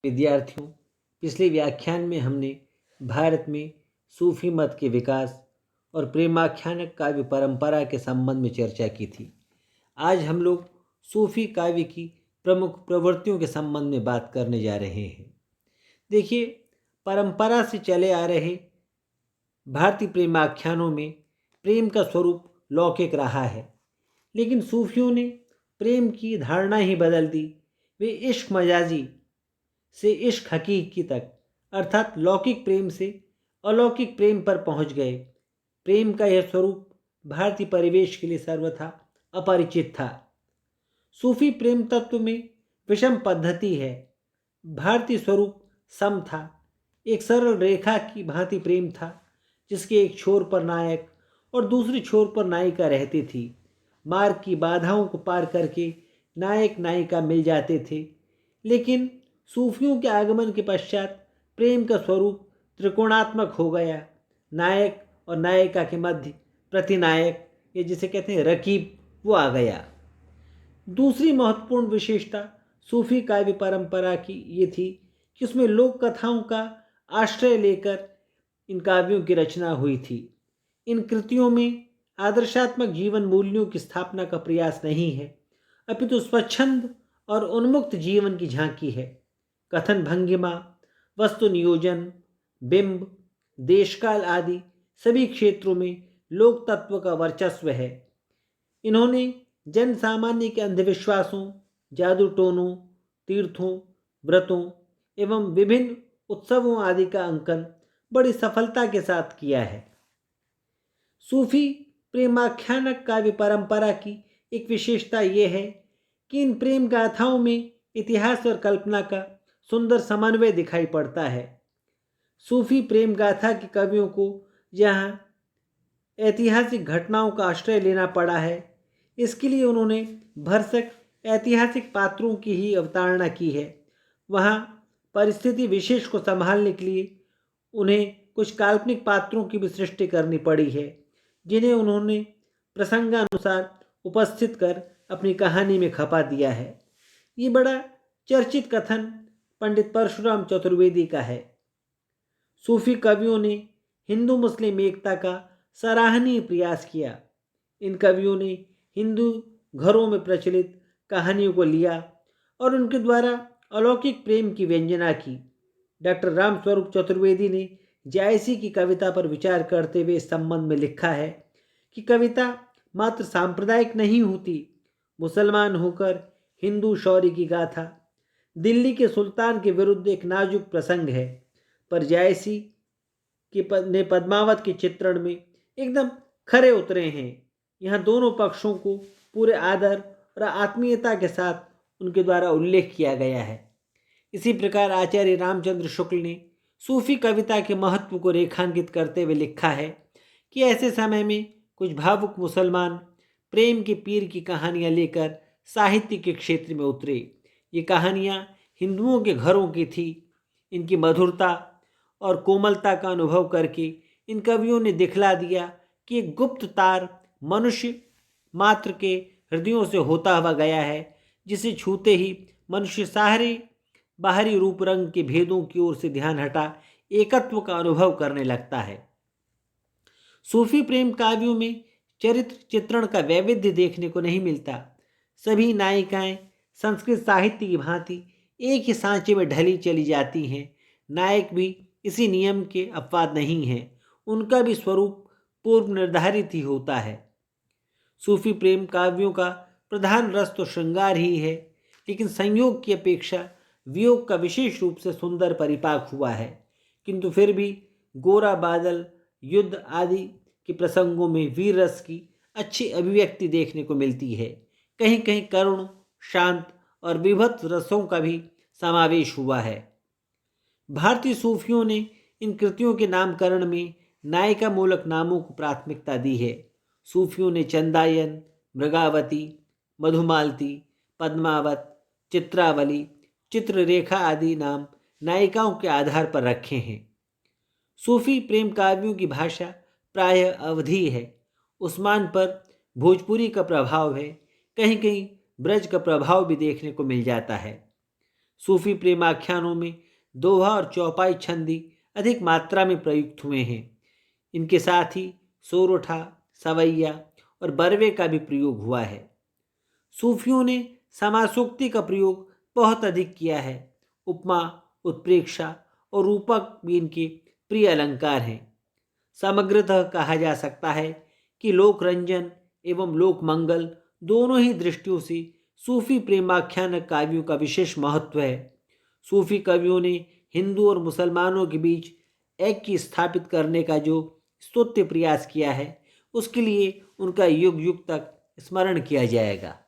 विद्यार्थियों, पिछले व्याख्यान में हमने भारत में सूफी मत के विकास और प्रेमाख्यान काव्य परंपरा के संबंध में चर्चा की थी। आज हम लोग सूफी काव्य की प्रमुख प्रवृत्तियों के संबंध में बात करने जा रहे हैं। देखिए, परंपरा से चले आ रहे भारतीय प्रेमाख्यानों में प्रेम का स्वरूप लौकिक रहा है, लेकिन सूफियों ने प्रेम की धारणा ही बदल दी। वे इश्क मजाजी से इश्क हकीकी तक, अर्थात लौकिक प्रेम से अलौकिक प्रेम पर पहुंच गए। प्रेम का यह स्वरूप भारतीय परिवेश के लिए सर्वथा अपरिचित था। सूफी प्रेम तत्व में विषम पद्धति है। भारतीय स्वरूप सम था। एक सरल रेखा की भांति प्रेम था, जिसके एक छोर पर नायक और दूसरे छोर पर नायिका रहती थी। मार्ग की बाधाओं को पार करके नायक नायिका मिल जाते थे। लेकिन सूफियों के आगमन के पश्चात प्रेम का स्वरूप त्रिकोणात्मक हो गया। नायक और नायिका के मध्य प्रतिनायक, ये जिसे कहते हैं रकीब, वो आ गया। दूसरी महत्वपूर्ण विशेषता सूफी काव्य परंपरा की ये थी कि उसमें लोक कथाओं का आश्रय लेकर इन काव्यों की रचना हुई थी। इन कृतियों में आदर्शात्मक जीवन मूल्यों की स्थापना का प्रयास नहीं है, अपितु स्वच्छंद और उन्मुक्त जीवन की झांकी है। कथन भंगिमा, वस्तु नियोजन, बिंब, देशकाल आदि सभी क्षेत्रों में लोक तत्व का वर्चस्व है। इन्होंने जन सामान्य के अंधविश्वासों, जादू टोनों, तीर्थों, व्रतों एवं विभिन्न उत्सवों आदि का अंकन बड़ी सफलता के साथ किया है। सूफी प्रेमाख्यानक काव्य परंपरा की एक विशेषता यह है कि इन प्रेम गाथाओं में इतिहास और कल्पना का सुंदर समन्वय दिखाई पड़ता है। सूफी प्रेम गाथा के कवियों को जहाँ ऐतिहासिक घटनाओं का आश्रय लेना पड़ा है, इसके लिए उन्होंने भरसक ऐतिहासिक पात्रों की ही अवतारणा की है। वहाँ परिस्थिति विशेष को संभालने के लिए उन्हें कुछ काल्पनिक पात्रों की भी सृष्टि करनी पड़ी है, जिन्हें उन्होंने प्रसंगानुसार उपस्थित कर अपनी कहानी में खपा दिया है। ये बड़ा चर्चित कथन पंडित परशुराम चतुर्वेदी का है। सूफी कवियों ने हिंदू मुस्लिम एकता का सराहनीय प्रयास किया। इन कवियों ने हिंदू घरों में प्रचलित कहानियों को लिया और उनके द्वारा अलौकिक प्रेम की व्यंजना की। डॉक्टर रामस्वरूप चतुर्वेदी ने जायसी की कविता पर विचार करते हुए इस संबंध में लिखा है कि कविता मात्र सांप्रदायिक नहीं होती। मुसलमान होकर हिंदू शौर्य की गाथा दिल्ली के सुल्तान के विरुद्ध एक नाजुक प्रसंग है, पर जायसी ने पद्मावत के चित्रण में एकदम खरे उतरे हैं। यहाँ दोनों पक्षों को पूरे आदर और आत्मीयता के साथ उनके द्वारा उल्लेख किया गया है। इसी प्रकार आचार्य रामचंद्र शुक्ल ने सूफी कविता के महत्व को रेखांकित करते हुए लिखा है कि ऐसे समय में कुछ भावुक मुसलमान प्रेम के पीर की कहानियाँ लेकर साहित्य के क्षेत्र में उतरे। ये कहानियाँ हिंदुओं के घरों की थी। इनकी मधुरता और कोमलता का अनुभव करके इन कवियों ने दिखला दिया कि एक गुप्त तार मनुष्य मात्र के हृदयों से होता हुआ गया है, जिसे छूते ही मनुष्य सारे बाहरी रूप रंग के भेदों की ओर से ध्यान हटा एकत्व का अनुभव करने लगता है। सूफी प्रेम काव्यों में चरित्र चित्रण का वैविध्य देखने को नहीं मिलता। सभी नायिकाएं संस्कृत साहित्य की भांति एक ही सांचे में ढली चली जाती हैं। नायक भी इसी नियम के अपवाद नहीं हैं। उनका भी स्वरूप पूर्व निर्धारित ही होता है। सूफी प्रेम काव्यों का प्रधान रस तो श्रृंगार ही है, लेकिन संयोग की अपेक्षा वियोग का विशेष रूप से सुंदर परिपाक हुआ है। किंतु फिर भी गोरा बादल, युद्ध आदि के प्रसंगों में वीर रस की अच्छी अभिव्यक्ति देखने को मिलती है। कहीं कहीं करुण, शांत और विभत्स रसों का भी समावेश हुआ है। भारतीय सूफियों ने इन कृतियों के नामकरण में नायिका मूलक नामों को प्राथमिकता दी है। सूफियों ने चंदायन, मृगावती, मधुमालती, पद्मावत, चित्रावली, चित्ररेखा आदि नाम नायिकाओं के आधार पर रखे हैं। सूफी प्रेम काव्यों की भाषा प्रायः अवधी है। उस्मान पर भोजपुरी का प्रभाव है। कहीं कहीं ब्रज का प्रभाव भी देखने को मिल जाता है। सूफी प्रेमाख्यानों में दोहा और चौपाई छंदी अधिक मात्रा में प्रयुक्त हुए हैं। इनके साथ ही सोरठा, सवैया और बरवे का भी प्रयोग हुआ है। सूफियों ने समासोक्ति का प्रयोग बहुत अधिक किया है। उपमा, उत्प्रेक्षा और रूपक भी इनके प्रिय अलंकार हैं। समग्रतः कहा जा सकता है कि लोक रंजन एवं लोक मंगल दोनों ही दृष्टियों से सूफी प्रेमाख्यान काव्यों का विशेष महत्व है। सूफी कवियों ने हिंदू और मुसलमानों के बीच ऐक्य स्थापित करने का जो स्तुत्य प्रयास किया है, उसके लिए उनका युग युग तक स्मरण किया जाएगा।